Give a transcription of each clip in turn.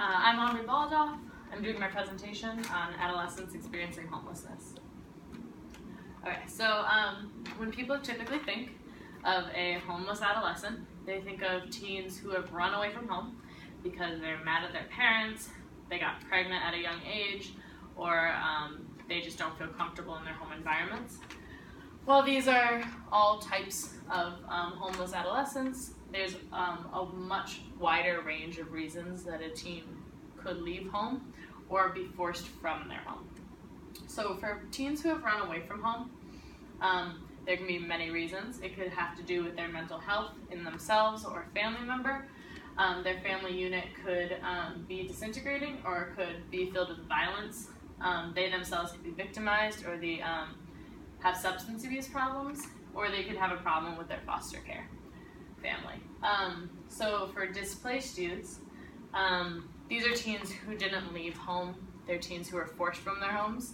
I'm Aubrey Baladoff. I'm doing my presentation on adolescents experiencing homelessness. Okay, so when people typically think of a homeless adolescent, they think of teens who have run away from home because they're mad at their parents, they got pregnant at a young age, or they just don't feel comfortable in their home environments. While these are all types of homeless adolescents, there's a much wider range of reasons that a teen could leave home or be forced from their home. So for teens who have run away from home, there can be many reasons. It could have to do with their mental health in themselves or a family member. Their family unit could be disintegrating or could be filled with violence. They themselves could be victimized, or they have substance abuse problems, or they could have a problem with their foster care family. So for displaced youths, these are teens who didn't leave home. They're teens who were forced from their homes.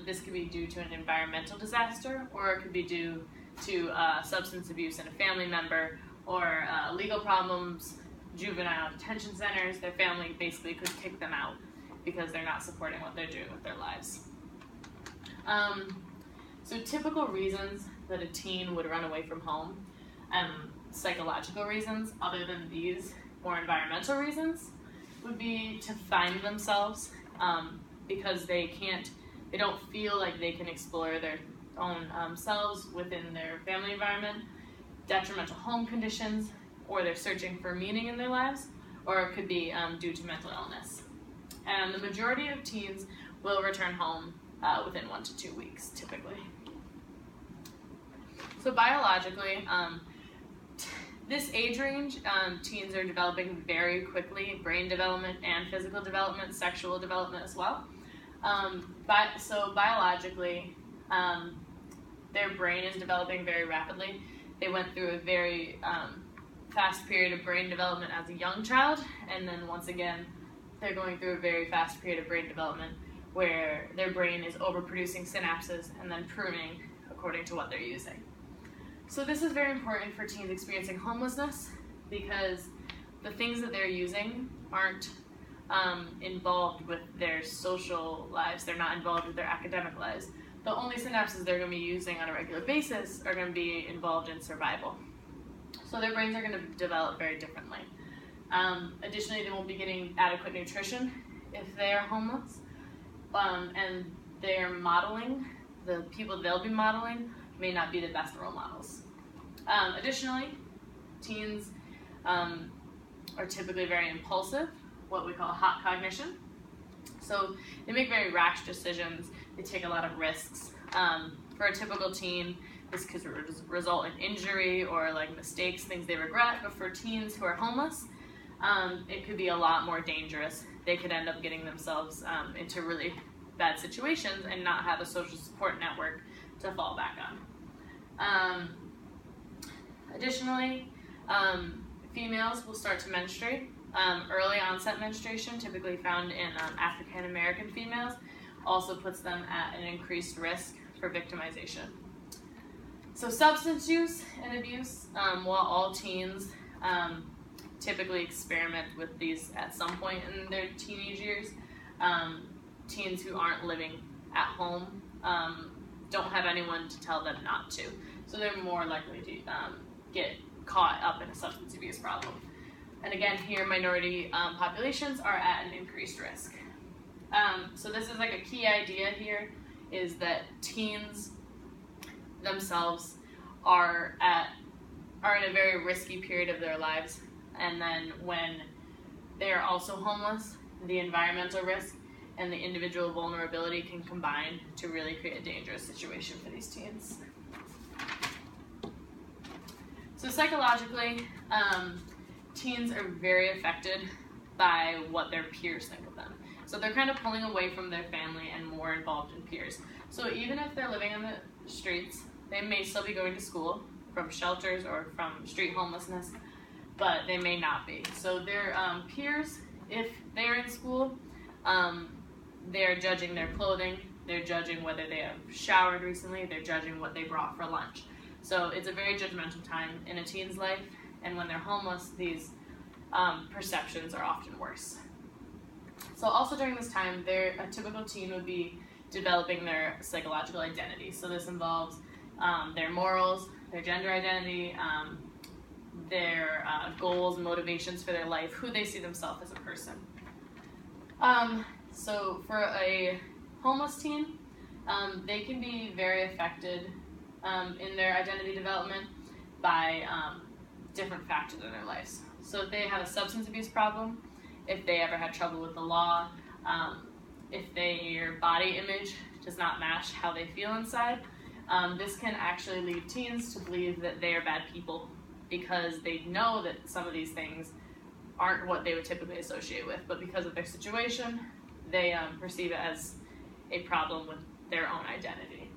This could be due to an environmental disaster, or it could be due to substance abuse in a family member, or legal problems, juvenile detention centers. Their family basically could kick them out because they're not supporting what they're doing with their lives. So typical reasons that a teen would run away from home, psychological reasons other than these, more environmental reasons, would be to find themselves because they don't feel like they can explore their own selves within their family environment, detrimental home conditions, or they're searching for meaning in their lives, or it could be due to mental illness. And the majority of teens will return home within 1 to 2 weeks, typically. So biologically, this age range, teens are developing very quickly, brain development and physical development, sexual development as well. So biologically, their brain is developing very rapidly. They went through a very fast period of brain development as a young child, and then once again, they're going through a very fast period of brain development where their brain is overproducing synapses and then pruning according to what they're using. So this is very important for teens experiencing homelessness because the things that they're using aren't involved with their social lives. They're not involved with their academic lives. The only synapses they're going to be using on a regular basis are going to be involved in survival. So their brains are going to develop very differently. Additionally, they won't be getting adequate nutrition if they are homeless. And their modeling, the people they'll be modeling, may not be the best role models. Additionally, teens are typically very impulsive, what we call hot cognition. So they make very rash decisions, they take a lot of risks. For a typical teen, this could result in injury or like mistakes, things they regret, but for teens who are homeless, it could be a lot more dangerous. They could end up getting themselves into really bad situations and not have a social support network to fall back on. Additionally, females will start to menstruate. Early onset menstruation, typically found in African American females, also puts them at an increased risk for victimization. So substance use and abuse, while all teens typically experiment with these at some point in their teenage years, teens who aren't living at home don't have anyone to tell them not to. So they're more likely to get caught up in a substance abuse problem. And again, here minority populations are at an increased risk. So this is like a key idea here, is that teens themselves are in a very risky period of their lives, and then when they're also homeless, the environmental risk and the individual vulnerability can combine to really create a dangerous situation for these teens. So psychologically, teens are very affected by what their peers think of them. So they're kind of pulling away from their family and more involved in peers. So even if they're living on the streets, they may still be going to school from shelters or from street homelessness, but they may not be. So their peers, if they're in school, they're judging their clothing, they're judging whether they have showered recently, they're judging what they brought for lunch. So it's a very judgmental time in a teen's life, and when they're homeless, these perceptions are often worse. So also during this time, a typical teen would be developing their psychological identity. So this involves their morals, their gender identity, their goals and motivations for their life, who they see themselves as a person. So for a homeless teen, they can be very affected in their identity development by different factors in their lives. So if they have a substance abuse problem, if they ever had trouble with the law, if their body image does not match how they feel inside, this can actually lead teens to believe that they are bad people because they know that some of these things aren't what they would typically associate with, but because of their situation, they perceive it as a problem with their own identity.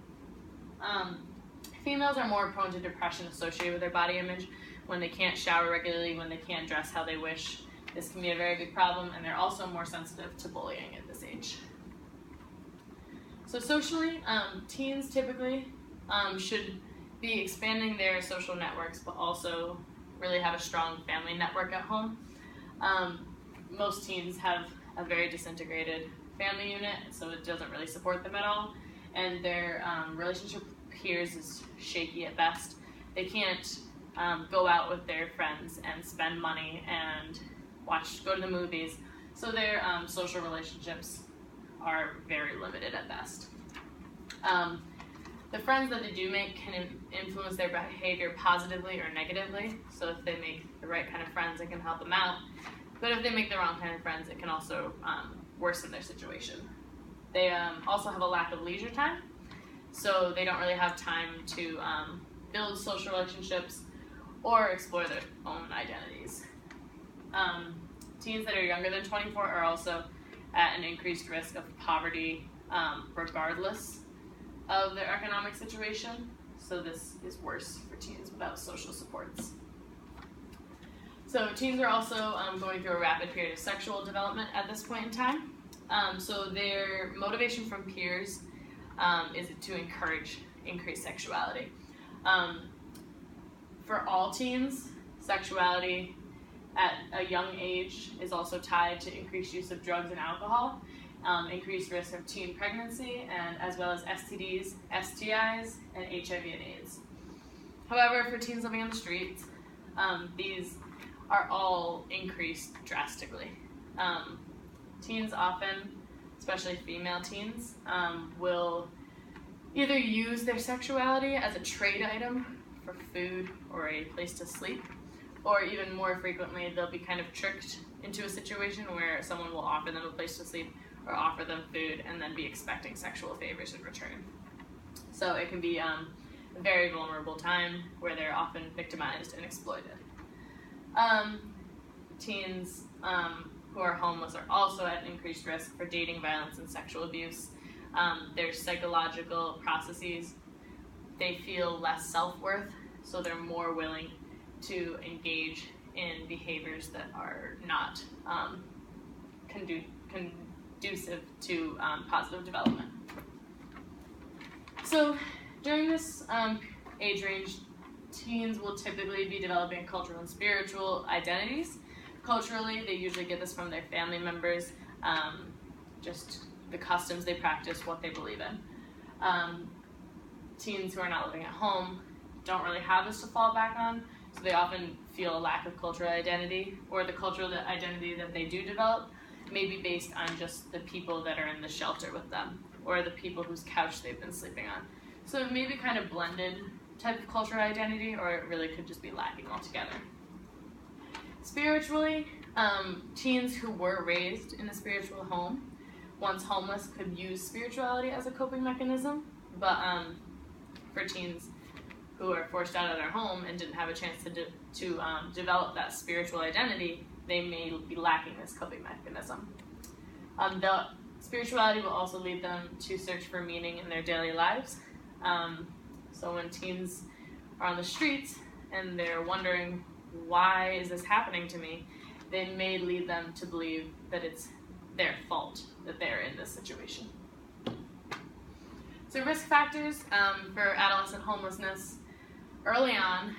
Females are more prone to depression associated with their body image when they can't shower regularly, when they can't dress how they wish. This can be a very big problem, and they're also more sensitive to bullying at this age. So socially, teens typically should be expanding their social networks, but also really have a strong family network at home. Most teens have a very disintegrated family unit, so it doesn't really support them at all, and their relationship with peers is shaky at best. They can't go out with their friends and spend money and go to the movies, so their social relationships are very limited at best. The friends that they do make can influence their behavior positively or negatively, so if they make the right kind of friends, it can help them out, but if they make the wrong kind of friends, it can also worsen their situation. They also have a lack of leisure time, so they don't really have time to build social relationships or explore their own identities. Teens that are younger than 24 are also at an increased risk of poverty regardless of their economic situation, so this is worse for teens without social supports. So teens are also going through a rapid period of sexual development at this point in time. So their motivation from peers is to encourage increased sexuality. For all teens, sexuality at a young age is also tied to increased use of drugs and alcohol, increased risk of teen pregnancy, and as well as STDs, STIs, and HIV and AIDS. However, for teens living on the streets, these are all increased drastically. Teens often, especially female teens, will either use their sexuality as a trade item for food or a place to sleep, or even more frequently, they'll be kind of tricked into a situation where someone will offer them a place to sleep or offer them food and then be expecting sexual favors in return. So it can be a very vulnerable time where they're often victimized and exploited. Teens who are homeless are also at increased risk for dating violence and sexual abuse. Their psychological processes, they feel less self-worth, so they're more willing to engage in behaviors that are not conducive to positive development. So during this age range, teens will typically be developing cultural and spiritual identities. Culturally, they usually get this from their family members, just the customs they practice, what they believe in. Teens who are not living at home don't really have this to fall back on, so they often feel a lack of cultural identity, or the cultural identity that they do develop may be based on just the people that are in the shelter with them, or the people whose couch they've been sleeping on. So it may be kind of blended type of cultural identity, or it really could just be lacking altogether. Spiritually, teens who were raised in a spiritual home, once homeless, could use spirituality as a coping mechanism, but for teens who are forced out of their home and didn't have a chance to develop that spiritual identity, they may be lacking this coping mechanism. The spirituality will also lead them to search for meaning in their daily lives. So when teens are on the streets and they're wondering, why is this happening to me, they may lead them to believe that it's their fault that they're in this situation. So risk factors for adolescent homelessness. Early on,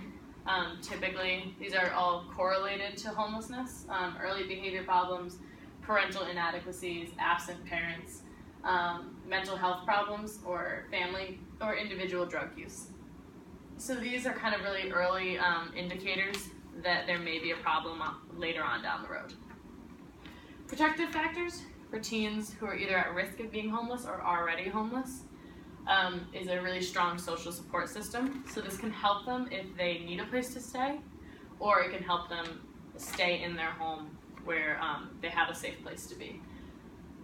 typically, these are all correlated to homelessness. Early behavior problems, parental inadequacies, absent parents, mental health problems, or family or individual drug use. So these are kind of really early indicators that there may be a problem later on down the road. Protective factors for teens who are either at risk of being homeless or already homeless is a really strong social support system. So this can help them if they need a place to stay, or it can help them stay in their home where they have a safe place to be.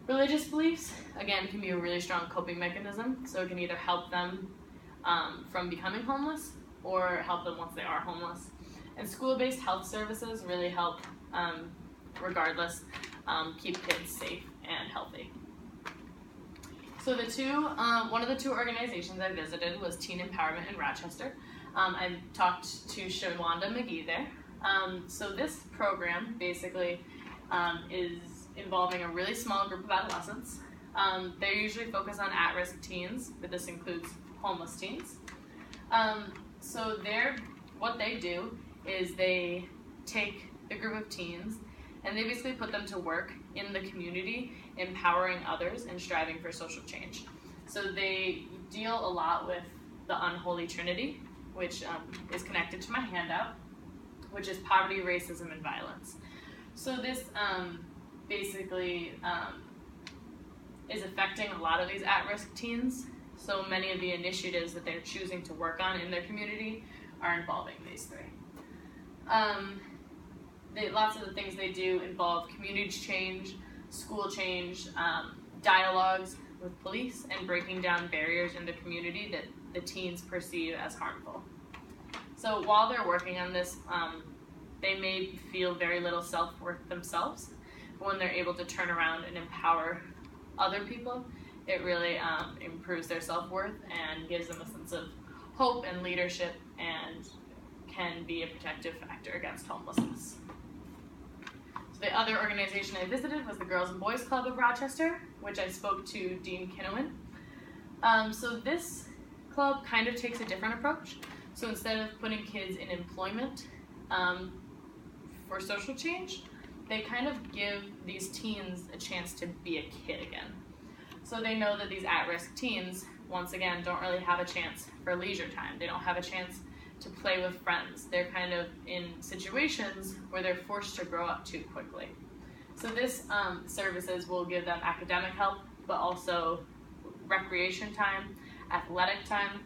Religious beliefs, again, can be a really strong coping mechanism. So it can either help them from becoming homeless or help them once they are homeless. And school-based health services really help, regardless, keep kids safe and healthy. So one of the two organizations I visited was Teen Empowerment in Rochester. I talked to Shawanda McGee there. So this program basically is involving a really small group of adolescents. They usually focus on at-risk teens, but this includes homeless teens. So what they do is they take a group of teens and they basically put them to work in the community, empowering others and striving for social change. So they deal a lot with the unholy trinity, which is connected to my handout, which is poverty, racism, and violence. So this basically is affecting a lot of these at-risk teens. So many of the initiatives that they're choosing to work on in their community are involving these three. Lots of the things they do involve community change, school change, dialogues with police, and breaking down barriers in the community that the teens perceive as harmful. So while they're working on this, they may feel very little self-worth themselves, but when they're able to turn around and empower other people, it really improves their self-worth and gives them a sense of hope and leadership, and can be a protective factor against homelessness. So the other organization I visited was the Girls and Boys Club of Rochester, which I spoke to Dean Kinnowan. So this club kind of takes a different approach. So instead of putting kids in employment for social change, they kind of give these teens a chance to be a kid again. So they know that these at-risk teens, once again, don't really have a chance for leisure time. They don't have a chance to play with friends. They're kind of in situations where they're forced to grow up too quickly. So this services will give them academic help, but also recreation time, athletic time,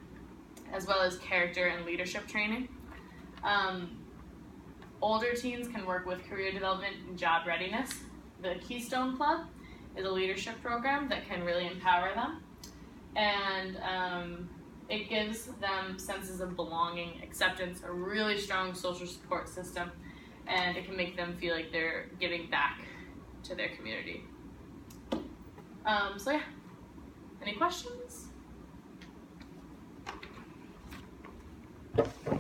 as well as character and leadership training. Older teens can work with career development and job readiness. The Keystone Club is a leadership program that can really empower them. And it gives them senses of belonging, acceptance, a really strong social support system, and it can make them feel like they're giving back to their community. So yeah, any questions?